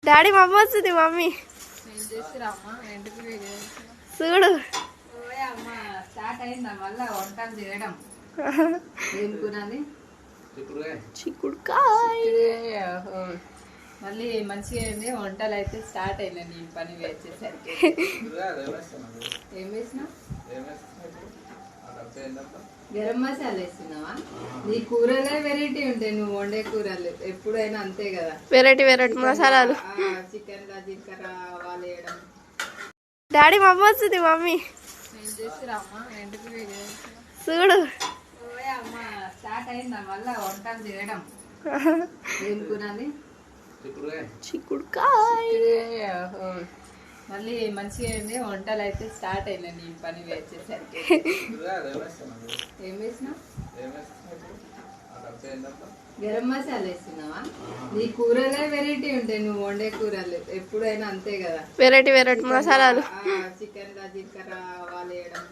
daddy mummy వస్తుంది mummy చూడు start అయిందా మళ్ళా వంటలు చేయడం ఏం కూరది చిక్కుడుకాయ మళ్ళీ మంచిగా అయింది వంటలు అయితే స్టార్ట్ అయినా నీ పని వేసేసరికి ఏం వేసినా గరం మసాలా వేస్తున్నావా నీ కూరలే వెరైటీ ఉంటాయి నువ్వు వండే కూరలు ఎప్పుడైనా అంతే కదా వెరైటీ వెరైటీ మసాలాలు చికెన్ లా జీలకర్ర ఆవాలు వేయడం డాడీ మమ్మీ వస్తుంది మమ్మీ ఏం చేస్తురామ్మా ఎందుకు చూడు అమ్మ స్టార్ట్ అయిందా మళ్ళా వంటలు చేయడం ఏం కూరది చిక్కుడుకాయ మళ్ళీ మంచిగా అయింది వంటలు అయితే స్టార్ట్ అయినా నీ పని వేసేసరికి ఏం వేసినా గరం మసాలా వేస్తున్నావా నీ కూరలే వెరైటీ ఉంటాయి నువ్వు వండే కూరలు ఎప్పుడైనా అంతే కదా వెరైటీ వెరైటీ మసాలాలు చికెన్ లా జీలకర్ర ఆవాలు వేయడం